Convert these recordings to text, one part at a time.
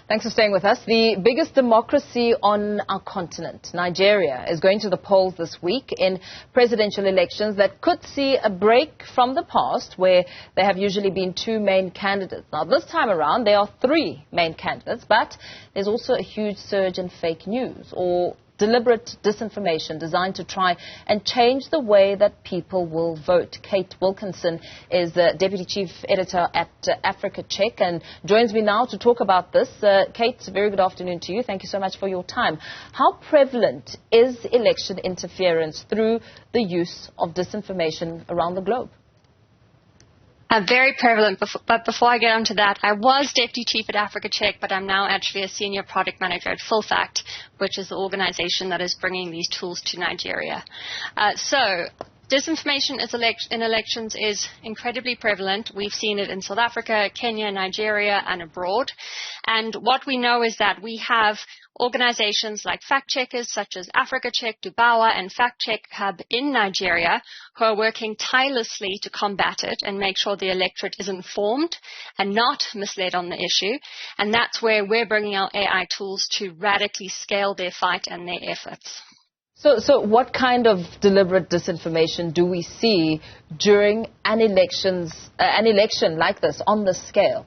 Thanks for staying with us. The biggest democracy on our continent, Nigeria, is going to the polls this week in presidential elections that could see a break from the past where there have usually been two main candidates. Now, this time around, there are three main candidates, but there's also a huge surge in fake news or deliberate disinformation designed to try and change the way that people will vote. Kate Wilkinson is the Deputy Chief Editor at Africa Check and joins me now to talk about this. Kate, very good afternoon to you. Thank you so much for your time. How prevalent is election interference through the use of disinformation around the globe? Very prevalent, but before I get onto that, I was Deputy Chief at Africa Check, but I'm now actually a Senior Product Manager at FullFact, which is the organization that is bringing these tools to Nigeria. Disinformation in elections is incredibly prevalent. We've seen it in South Africa, Kenya, Nigeria, and abroad. And what we know is that we have organizations like fact checkers such as Africa Check, Dubawa, and Fact Check Hub in Nigeria who are working tirelessly to combat it and make sure the electorate is informed and not misled on the issue. And that's where we're bringing our AI tools to radically scale their fight and their efforts. So what kind of deliberate disinformation do we see during an election like this on this scale?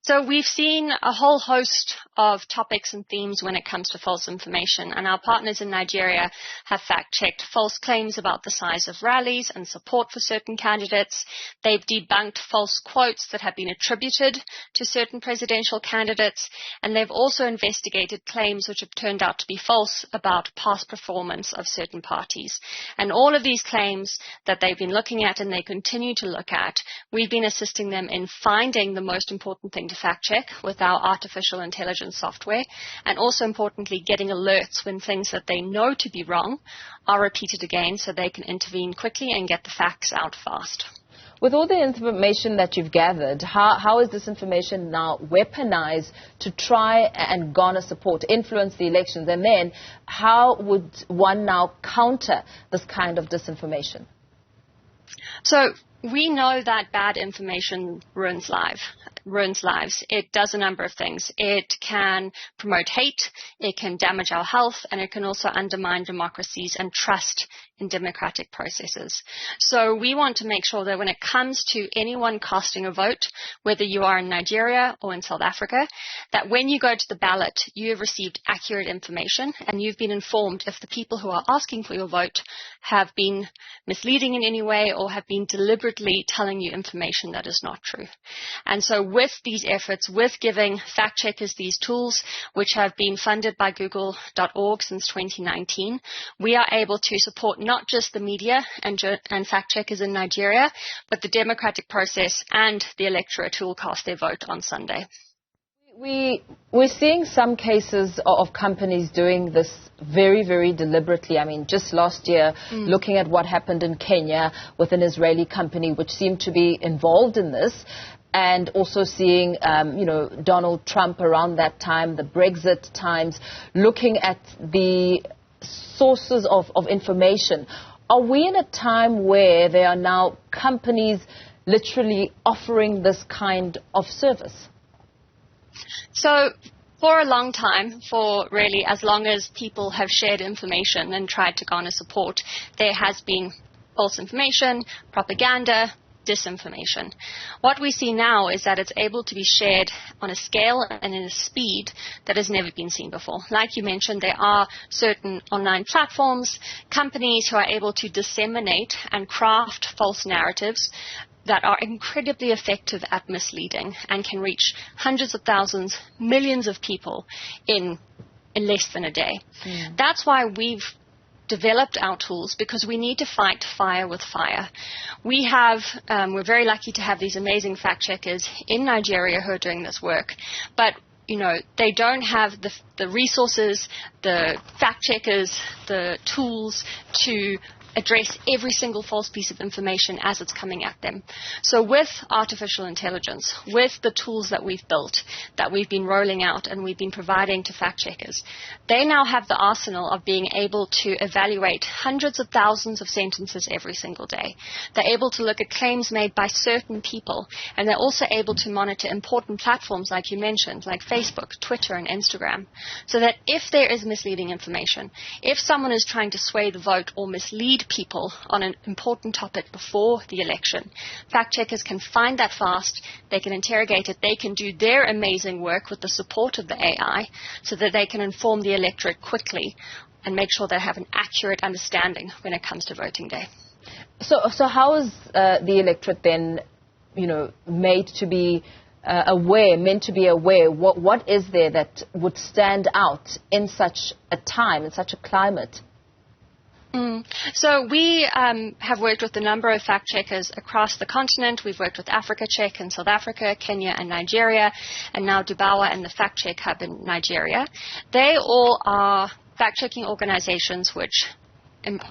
So we've seen a whole host of topics and themes when it comes to false information, and our partners in Nigeria have fact-checked false claims about the size of rallies and support for certain candidates. They've debunked false quotes that have been attributed to certain presidential candidates, and they've also investigated claims which have turned out to be false about past performance of certain parties. And all of these claims that they've been looking at and they continue to look at, we've been assisting them in finding the most important thing to fact check with our artificial intelligence software, and also importantly getting alerts when things that they know to be wrong are repeated again so they can intervene quickly and get the facts out fast. With all the information that you've gathered, how is this information now weaponized to try and garner support, influence the elections, and then how would one now counter this kind of disinformation? So we know that bad information ruins lives. It does a number of things. It can promote hate, it can damage our health, and it can also undermine democracies and trust in democratic processes. So we want to make sure that when it comes to anyone casting a vote, whether you are in Nigeria or in South Africa, that when you go to the ballot, you have received accurate information and you've been informed if the people who are asking for your vote have been misleading in any way or have been deliberately telling you information that is not true. And so with these efforts, with giving fact checkers these tools, which have been funded by Google.org since 2019, we are able to support not just the media and fact checkers in Nigeria, but the democratic process and the electorate who will cast their vote on Sunday. We're seeing some cases of companies doing this very, very deliberately. I mean, just last year, looking at what happened in Kenya with an Israeli company which seemed to be involved in this, and also seeing, Donald Trump around that time, the Brexit times, looking at the sources of information. Are we in a time where there are now companies literally offering this kind of service? So for a long time, for really as long as people have shared information and tried to garner support, there has been false information, propaganda, disinformation. What we see now is that it's able to be shared on a scale and in a speed that has never been seen before. Like you mentioned, there are certain online platforms, companies who are able to disseminate and craft false narratives that are incredibly effective at misleading and can reach hundreds of thousands, millions of people in less than a day. That's why we've developed our tools, because we need to fight fire with fire. We're very lucky to have these amazing fact checkers in Nigeria who are doing this work, but they don't have the resources, the fact checkers, the tools to address every single false piece of information as it's coming at them. So with artificial intelligence, with the tools that we've built, that we've been rolling out and we've been providing to fact checkers, they now have the arsenal of being able to evaluate hundreds of thousands of sentences every single day. They're able to look at claims made by certain people, and they're also able to monitor important platforms like you mentioned, like Facebook, Twitter, and Instagram, so that if there is misleading information, if someone is trying to sway the vote or mislead people on an important topic before the election, fact checkers can find that fast, they can interrogate it, they can do their amazing work with the support of the AI so that they can inform the electorate quickly and make sure they have an accurate understanding when it comes to voting day. So how is the electorate then, made to be meant to be aware? What is there that would stand out in such a time, in such a climate? So we have worked with a number of fact checkers across the continent. We've worked with Africa Check in South Africa, Kenya and Nigeria, and now Dubawa and the Fact Check Hub in Nigeria. They all are fact-checking organizations which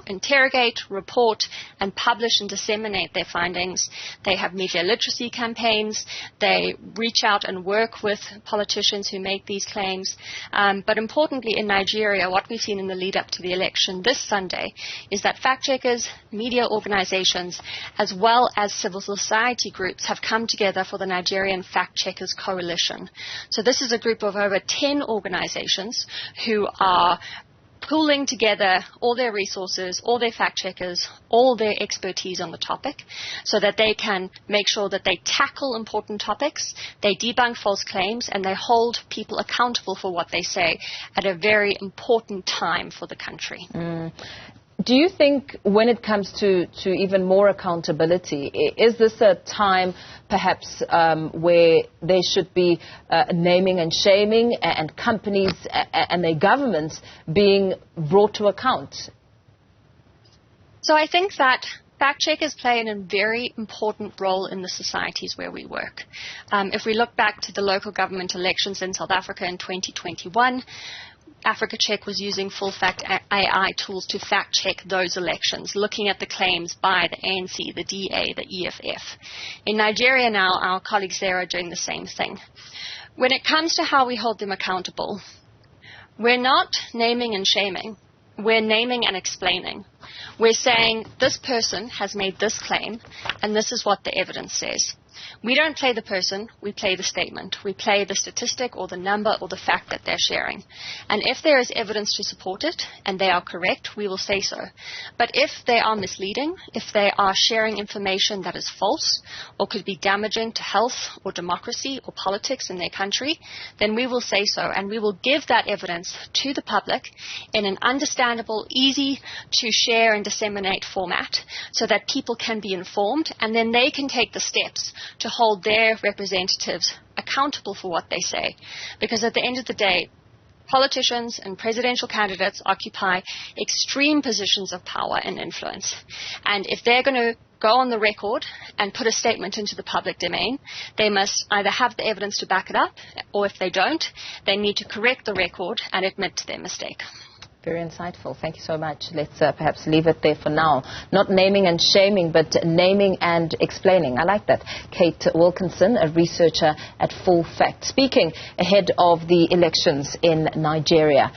interrogate, report, and publish and disseminate their findings. They have media literacy campaigns. They reach out and work with politicians who make these claims. But importantly, in Nigeria, what we've seen in the lead up to the election this Sunday is that fact checkers, media organizations, as well as civil society groups have come together for the Nigerian Fact Checkers Coalition. So this is a group of over 10 organizations who are pooling together all their resources, all their fact checkers, all their expertise on the topic so that they can make sure that they tackle important topics, they debunk false claims, and they hold people accountable for what they say at a very important time for the country. Do you think when it comes to even more accountability, is this a time perhaps where there should be naming and shaming and companies and their governments being brought to account? So I think that fact checkers play a very important role in the societies where we work. If we look back to the local government elections in South Africa in 2021, Africa Check was using full fact AI tools to fact check those elections, looking at the claims by the ANC, the DA, the EFF. In Nigeria now, our colleagues there are doing the same thing. When it comes to how we hold them accountable, we're not naming and shaming. We're naming and explaining. We're saying this person has made this claim, and this is what the evidence says. We don't play the person, we play the statement. We play the statistic or the number or the fact that they're sharing. And if there is evidence to support it and they are correct, we will say so. But if they are misleading, if they are sharing information that is false or could be damaging to health or democracy or politics in their country, then we will say so. And we will give that evidence to the public in an understandable, easy to share and disseminate format so that people can be informed, and then they can take the steps to hold their representatives accountable for what they say. Because at the end of the day, politicians and presidential candidates occupy extreme positions of power and influence. And if they're going to go on the record and put a statement into the public domain, they must either have the evidence to back it up, or if they don't, they need to correct the record and admit to their mistake. Very insightful. Thank you so much. Let's perhaps leave it there for now. Not naming and shaming, but naming and explaining. I like that. Kate Wilkinson, a researcher at Full Fact, speaking ahead of the elections in Nigeria.